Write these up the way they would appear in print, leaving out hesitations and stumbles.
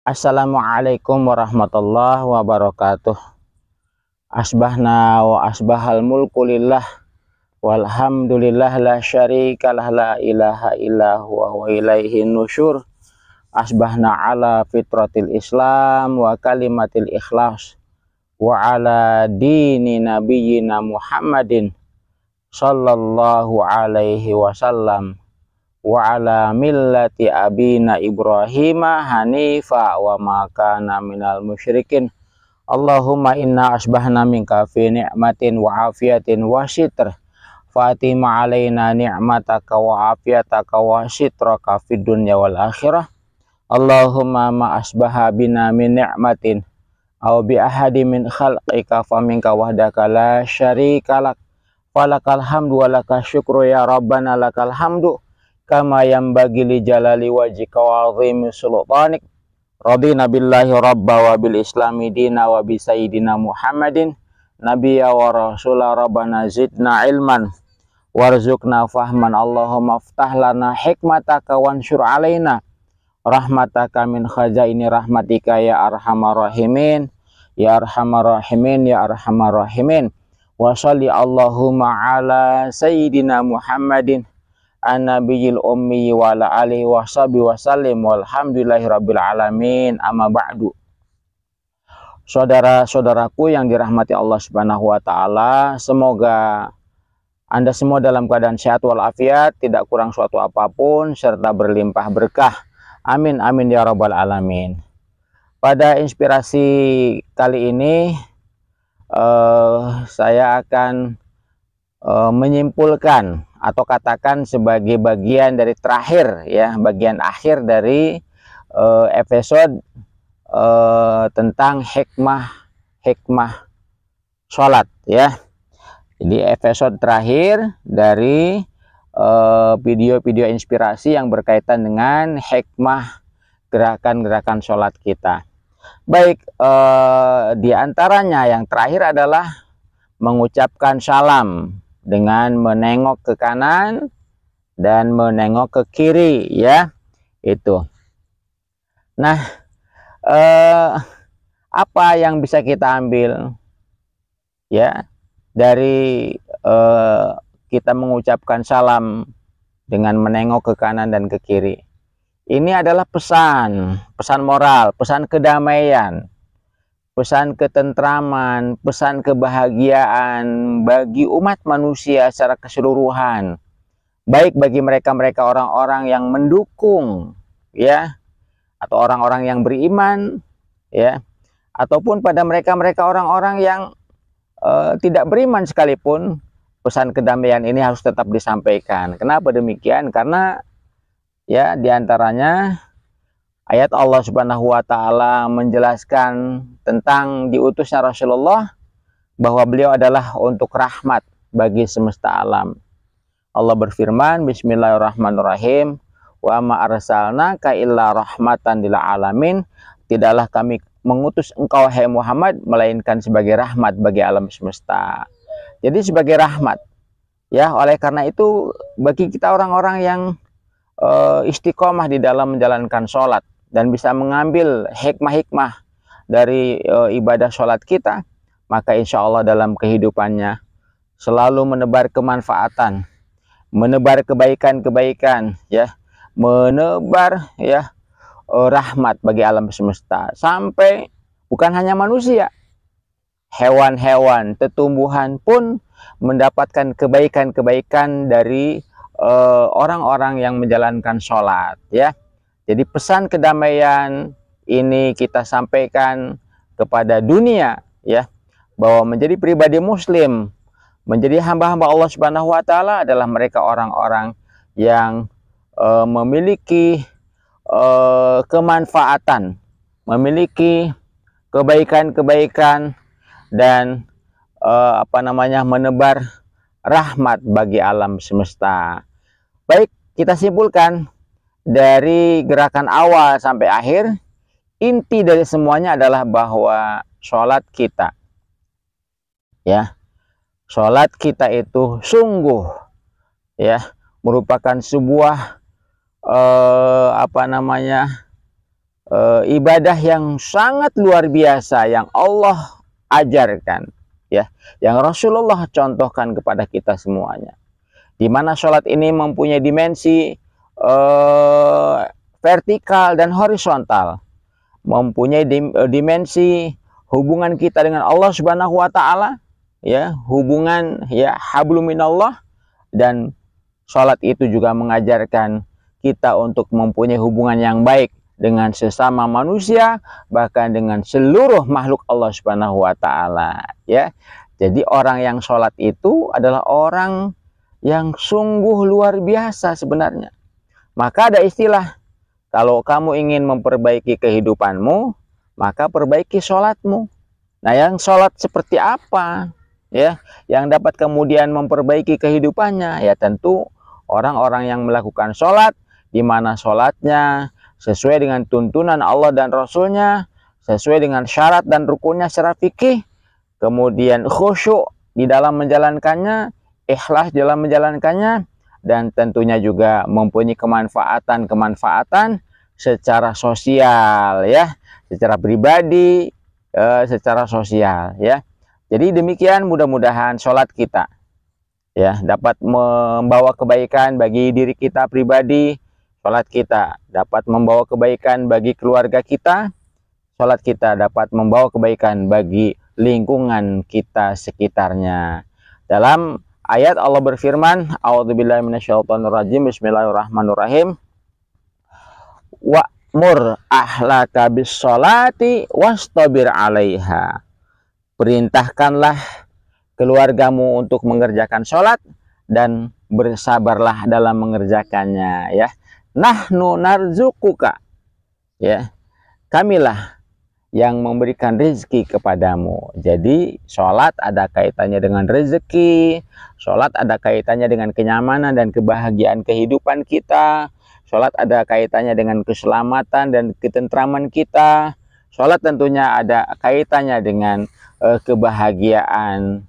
Assalamualaikum warahmatullahi wabarakatuh. Asbahna wa asbahal mulku lillah walhamdulillah la syarikalah la ilaha illa huwa wa ilaihi nusyur. Asbahna ala fitratil islam wa kalimatil ikhlas wa ala dini nabiyyina Muhammadin sallallahu alaihi wasallam wa ala millati abina Ibrahima hanifa wa ma kana minal musyrikin. Allahumma inna asbahna minka fi ni'matin wa afiyatin wa sitr fatima alaina ni'mataka wa afiyataka wa sitraka fid dunya wal akhirah. Allahumma ma asbaha bina min ni'matin aw bi ahadi min khalqika faminka wahdaka la syarika lak falakal hamdu wa lakal syukru ya rabbana lakal hamdu kama yanbaghi li jalali wajhika wa 'azimi sultanik. Radina billahi rabba wa bil islami dina wa bi sayyidina Muhammadin nabiyya wa rasula. Rabbana zidna ilman warzuqna fahman. Allahumma ftah lana hikmataka wansur alaina rahmataka min khazaini rahmatika ya arhamar rahimin ya arhamar rahimin ya arhamar rahimin. Wa sholli Allahumma ala sayyidina Muhammadin an-nabiyil ummi wa ala alihi wa sahbihi wa sallim walhamdulillahi rabbil alamin. Amma ba'du. Saudara-saudaraku yang dirahmati Allah Subhanahu wa taala, semoga Anda semua dalam keadaan sehat walafiat, tidak kurang suatu apapun serta berlimpah berkah. Amin amin ya rabbal alamin. Pada inspirasi kali ini saya akan menyimpulkan atau katakan sebagai bagian dari terakhir, ya, bagian akhir dari episode tentang hikmah sholat, ya. Jadi episode terakhir dari video-video inspirasi yang berkaitan dengan hikmah gerakan-gerakan sholat kita. Baik, di antaranya yang terakhir adalah mengucapkan salam dengan menengok ke kanan dan menengok ke kiri, ya, itu. Nah, apa yang bisa kita ambil, ya, dari kita mengucapkan salam dengan menengok ke kanan dan ke kiri? Ini adalah pesan moral, pesan kedamaian, pesan ketentraman, pesan kebahagiaan bagi umat manusia secara keseluruhan. Baik bagi mereka orang-orang yang mendukung, ya, atau orang-orang yang beriman, ya, ataupun pada mereka orang-orang yang tidak beriman sekalipun, pesan kedamaian ini harus tetap disampaikan. Kenapa demikian? Karena, ya, diantaranya ayat Allah Subhanahu wa taala menjelaskan tentang diutusnya Rasulullah, bahwa beliau adalah untuk rahmat bagi semesta alam. Allah berfirman, bismillahirrahmanirrahim, wa ma arsalnaka illa rahmatan lil alamin. Tidaklah kami mengutus engkau, hai Muhammad, melainkan sebagai rahmat bagi alam semesta. Jadi sebagai rahmat, ya. Oleh karena itu, bagi kita orang-orang yang istiqomah di dalam menjalankan sholat dan bisa mengambil hikmah-hikmah dari ibadah sholat kita, maka insya Allah dalam kehidupannya selalu menebar kemanfaatan, menebar kebaikan-kebaikan, ya, menebar, ya, rahmat bagi alam semesta. Sampai bukan hanya manusia, hewan-hewan, tetumbuhan pun mendapatkan kebaikan-kebaikan dari orang-orang yang menjalankan sholat, ya. Jadi pesan kedamaian ini kita sampaikan kepada dunia, ya, bahwa menjadi pribadi muslim, menjadi hamba-hamba Allah Subhanahu wa taala adalah mereka orang-orang yang memiliki kemanfaatan, memiliki kebaikan-kebaikan dan menebar rahmat bagi alam semesta. Baik, kita simpulkan dari gerakan awal sampai akhir, inti dari semuanya adalah bahwa sholat kita, ya, sholat kita itu sungguh, ya, merupakan sebuah ibadah yang sangat luar biasa yang Allah ajarkan, ya, yang Rasulullah contohkan kepada kita semuanya, di mana sholat ini mempunyai dimensi vertikal dan horizontal, mempunyai dimensi hubungan kita dengan Allah Subhanahu wa taala, ya, hubungan, ya, hablum minallah. Dan sholat itu juga mengajarkan kita untuk mempunyai hubungan yang baik dengan sesama manusia, bahkan dengan seluruh makhluk Allah Subhanahu wa taala, ya. Jadi orang yang sholat itu adalah orang yang sungguh luar biasa sebenarnya. Maka ada istilah, kalau kamu ingin memperbaiki kehidupanmu, maka perbaiki sholatmu. Nah, yang sholat seperti apa, ya, yang dapat kemudian memperbaiki kehidupannya? Ya tentu orang-orang yang melakukan sholat, di mana sholatnya sesuai dengan tuntunan Allah dan Rasulnya, sesuai dengan syarat dan rukunnya secara fikih, kemudian khusyuk di dalam menjalankannya, ikhlas dalam menjalankannya, dan tentunya juga mempunyai kemanfaatan secara sosial, ya, secara pribadi, secara sosial, ya. Jadi demikian, mudah-mudahan sholat kita, ya, dapat membawa kebaikan bagi diri kita pribadi. Sholat kita dapat membawa kebaikan bagi keluarga kita. Sholat kita dapat membawa kebaikan bagi lingkungan kita sekitarnya. Dalam ayat Allah berfirman, A'udzubillahi minasyaitonirrajim, Bismillahirrahmanirrahim. Wa'mur ahlaka bis-sholati wastabir 'alaiha. Perintahkanlah keluargamu untuk mengerjakan sholat dan bersabarlah dalam mengerjakannya, ya. Nahnu narzukuka, ya, kamilah yang memberikan rezeki kepadamu. Jadi sholat ada kaitannya dengan rezeki, sholat ada kaitannya dengan kenyamanan dan kebahagiaan kehidupan kita, sholat ada kaitannya dengan keselamatan dan ketentraman kita, sholat tentunya ada kaitannya dengan kebahagiaan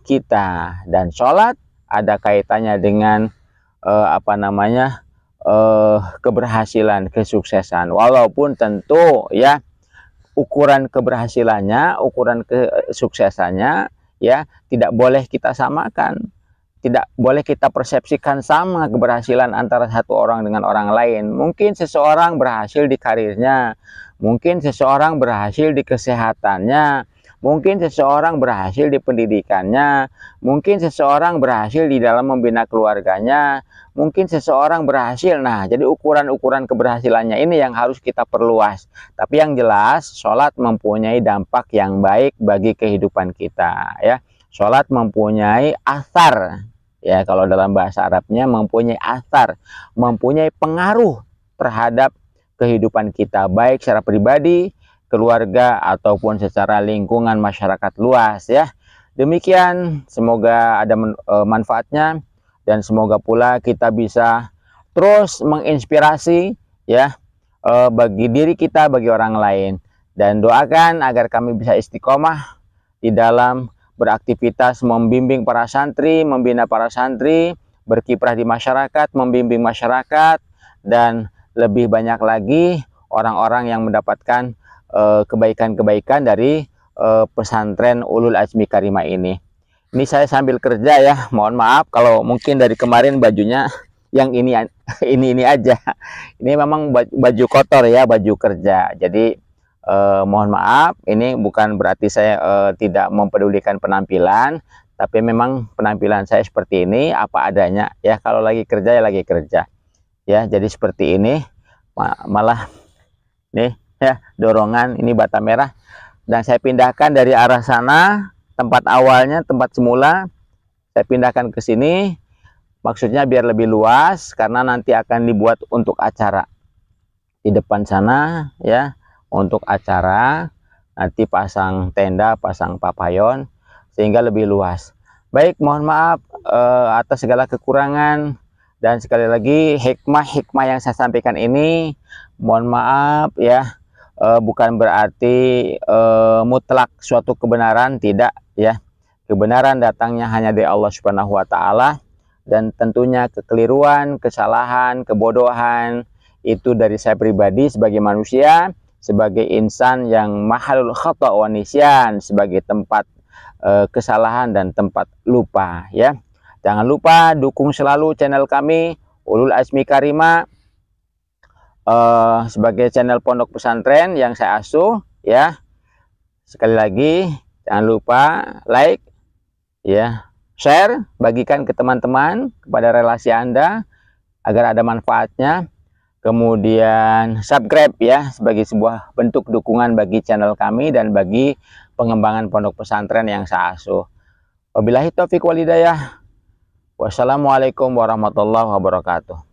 kita, dan sholat ada kaitannya dengan keberhasilan, kesuksesan. Walaupun tentu, ya, ukuran keberhasilannya, ukuran kesuksesannya, ya, tidak boleh kita samakan, tidak boleh kita persepsikan sama keberhasilan antara satu orang dengan orang lain. Mungkin seseorang berhasil di karirnya, mungkin seseorang berhasil di kesehatannya, mungkin seseorang berhasil di pendidikannya, mungkin seseorang berhasil di dalam membina keluarganya, mungkin seseorang berhasil. Nah, jadi ukuran-ukuran keberhasilannya ini yang harus kita perluas. Tapi yang jelas, sholat mempunyai dampak yang baik bagi kehidupan kita, ya. Sholat mempunyai athar, ya, kalau dalam bahasa Arabnya mempunyai athar, mempunyai pengaruh terhadap kehidupan kita, baik secara pribadi, keluarga, ataupun secara lingkungan masyarakat luas, ya. Demikian, semoga ada manfaatnya, dan semoga pula kita bisa terus menginspirasi, ya, bagi diri kita, bagi orang lain. Dan doakan agar kami bisa istiqomah di dalam beraktivitas membimbing para santri, membina para santri, berkiprah di masyarakat, membimbing masyarakat, dan lebih banyak lagi orang-orang yang mendapatkan kebaikan-kebaikan dari pesantren Ulul Azmi Karimah ini. Ini saya sambil kerja, ya, mohon maaf kalau mungkin dari kemarin bajunya yang ini aja. Ini memang baju kotor, ya, baju kerja. Jadi mohon maaf, ini bukan berarti saya tidak mempedulikan penampilan, tapi memang penampilan saya seperti ini, apa adanya, ya. Kalau lagi kerja, ya lagi kerja, ya. Jadi seperti ini, malah nih, ya, dorongan ini bata merah, dan saya pindahkan dari arah sana, tempat awalnya, tempat semula, saya pindahkan ke sini, maksudnya biar lebih luas, karena nanti akan dibuat untuk acara di depan sana, ya, untuk acara, nanti pasang tenda, pasang papayon, sehingga lebih luas. Baik, mohon maaf atas segala kekurangan, dan sekali lagi hikmah-hikmah yang saya sampaikan ini, mohon maaf, ya, bukan berarti mutlak suatu kebenaran, tidak, ya. Kebenaran datangnya hanya dari Allah Subhanahu wa taala, dan tentunya kekeliruan, kesalahan, kebodohan itu dari saya pribadi sebagai manusia, sebagai insan yang mahalul khata' wa nisyan, sebagai tempat kesalahan dan tempat lupa ya. Jangan lupa dukung selalu channel kami Ulul Azmi Karima sebagai channel pondok pesantren yang saya asuh ya. Sekali lagi jangan lupa like ya, share, bagikan ke teman-teman, kepada relasi Anda agar ada manfaatnya. Kemudian subscribe ya, sebagai sebuah bentuk dukungan bagi channel kami dan bagi pengembangan pondok pesantren yang saya asuh. Wabillahi taufiq wal hidayah. Wassalamualaikum warahmatullahi wabarakatuh.